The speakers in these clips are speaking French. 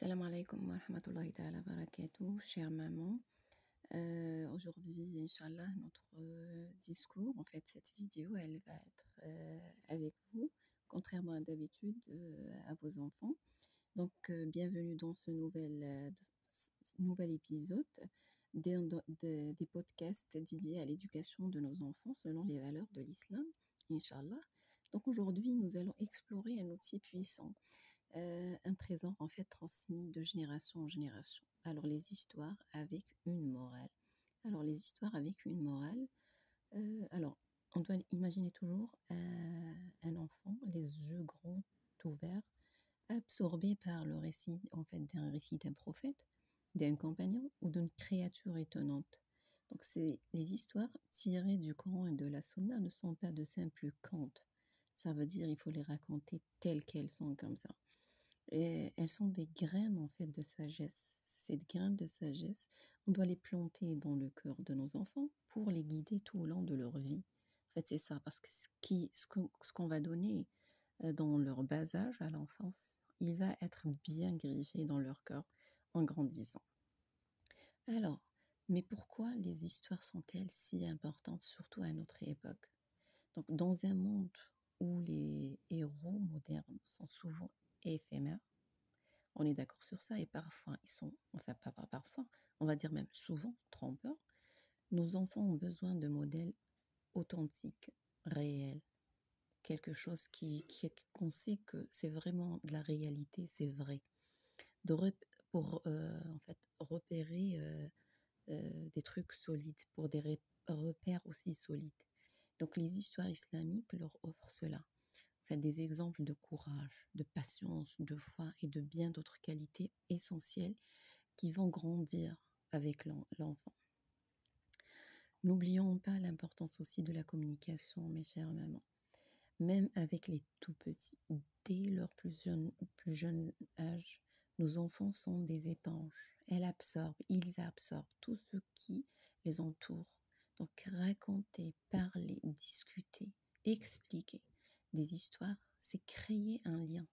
Salam alaikum wa rahmatullahi ta'ala barakatuh, chère maman. Aujourd'hui, Inch'Allah, notre discours, en fait, cette vidéo, elle va être avec vous, contrairement à d'habitude à vos enfants. Donc, bienvenue dans ce nouvel épisode des podcasts dédiés à l'éducation de nos enfants selon les valeurs de l'islam, Inch'Allah. Donc, aujourd'hui, nous allons explorer un outil puissant, un trésor en fait transmis de génération en génération. Alors les histoires avec une morale. Alors les histoires avec une morale. Alors on doit imaginer toujours un enfant, les yeux grands ouverts, absorbé par le récit en fait d'un récit d'un prophète, d'un compagnon ou d'une créature étonnante. Donc les histoires tirées du Coran et de la Sunna ne sont pas de simples contes. Ça veut dire il faut les raconter telles qu'elles sont comme ça. Et elles sont des graines en fait de sagesse. Ces graines de sagesse, on doit les planter dans le cœur de nos enfants pour les guider tout au long de leur vie. En fait, c'est ça, parce que ce qu'on va donner dans leur bas âge à l'enfance, il va être bien greffé dans leur cœur en grandissant. Alors, mais pourquoi les histoires sont-elles si importantes, surtout à notre époque? Donc, dans un monde où les héros modernes sont souvent éphémères, on est d'accord sur ça et parfois ils sont, enfin pas parfois, on va dire même souvent trompeurs. Nos enfants ont besoin de modèles authentiques, réels, quelque chose qu'on sait que c'est vraiment de la réalité, c'est vrai. De pour en fait repérer des trucs solides, pour des repères aussi solides. Donc les histoires islamiques leur offrent cela. Enfin, des exemples de courage, de patience, de foi et de bien d'autres qualités essentielles qui vont grandir avec l'enfant. N'oublions pas l'importance aussi de la communication, mes chères mamans. Même avec les tout petits, dès leur plus jeune âge, nos enfants sont des éponges. Ils absorbent tout ce qui les entoure. Donc raconter, parler, discuter, expliquer des histoires, c'est créer un lien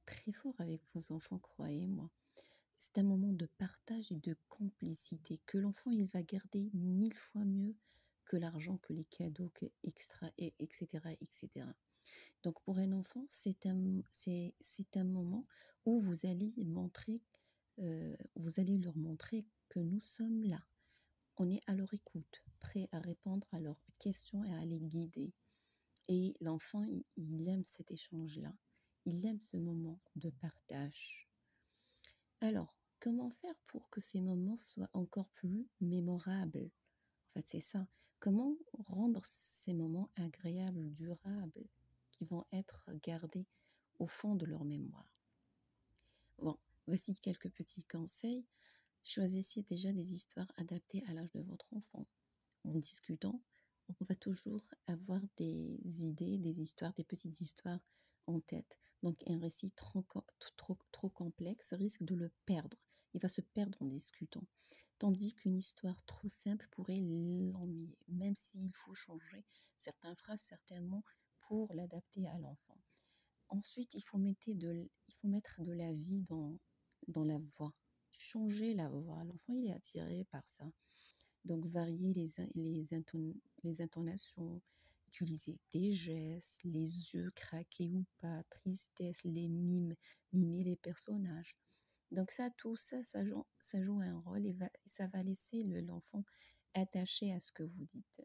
très fort avec vos enfants, croyez-moi. C'est un moment de partage et de complicité que l'enfant il va garder 1000 fois mieux que l'argent, que les cadeaux, etc., etc. Donc pour un enfant, c'est un moment où vous allez leur montrer que nous sommes là. On est à leur écoute, prêt à répondre à leurs questions et à les guider. Et l'enfant, il aime cet échange-là. Il aime ce moment de partage. Alors, comment faire pour que ces moments soient encore plus mémorables? En fait, c'est ça. Comment rendre ces moments agréables, durables, qui vont être gardés au fond de leur mémoire? Bon, voici quelques petits conseils. Choisissez déjà des histoires adaptées à l'âge de votre enfant. En discutant, on va toujours avoir des idées, des histoires, des petites histoires en tête. Donc un récit trop complexe risque de le perdre. Il va se perdre en discutant. Tandis qu'une histoire trop simple pourrait l'ennuyer, même s'il faut changer certaines phrases, certains mots pour l'adapter à l'enfant. Ensuite, il faut mettre de la vie dans la voix. Changer la voix. L'enfant, il est attiré par ça. Donc, varier les intonations, utiliser des gestes, les yeux craqués ou pas, tristesse, les mimer les personnages. Donc, tout ça, ça joue un rôle et ça va laisser l'enfant attaché à ce que vous dites.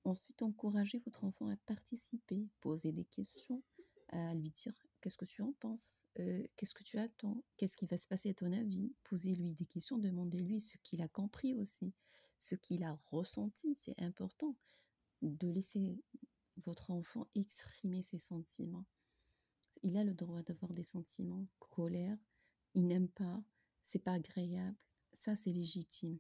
Ensuite, encouragez votre enfant à participer, poser des questions, à lui dire qu'est-ce que tu en penses, qu'est-ce que tu attends, qu'est-ce qui va se passer à ton avis. Posez-lui des questions, demandez-lui ce qu'il a compris aussi, ce qu'il a ressenti. C'est important de laisser votre enfant exprimer ses sentiments. Il a le droit d'avoir des sentiments, colère, il n'aime pas, c'est pas agréable, ça c'est légitime.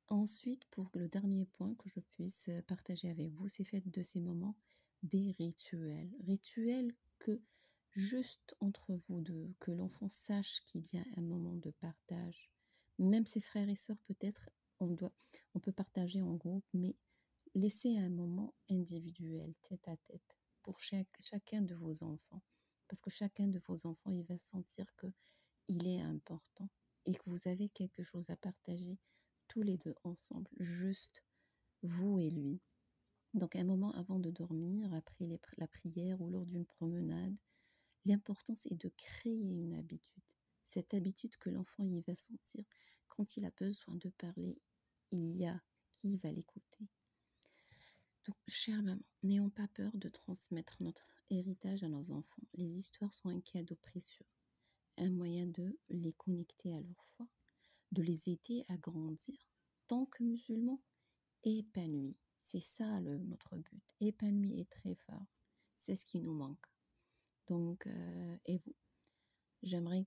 Ensuite, pour le dernier point que je puisse partager avec vous, c'est fait de ces moments des rituels. Rituels que juste entre vous deux, que l'enfant sache qu'il y a un moment de partage. Même ses frères et sœurs, peut-être, on peut partager en groupe, mais laissez un moment individuel, tête à tête, pour chacun de vos enfants. Parce que chacun de vos enfants, il va sentir que il est important et que vous avez quelque chose à partager tous les deux ensemble, juste vous et lui. Donc un moment avant de dormir, après la prière ou lors d'une promenade, l'important c'est de créer une habitude. Cette habitude que l'enfant il va sentir quand il a besoin de parler, il y a qui va l'écouter. Donc, chère maman, n'ayons pas peur de transmettre notre héritage à nos enfants. Les histoires sont un cadeau précieux, un moyen de les connecter à leur foi, de les aider à grandir, tant que musulmans, épanouis. C'est ça notre but, épanoui et très fort. C'est ce qui nous manque. Donc, et vous, j'aimerais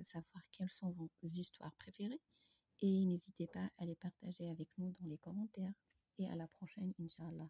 savoir quelles sont vos histoires préférées et n'hésitez pas à les partager avec nous dans les commentaires. Et à la prochaine, Inch'Allah.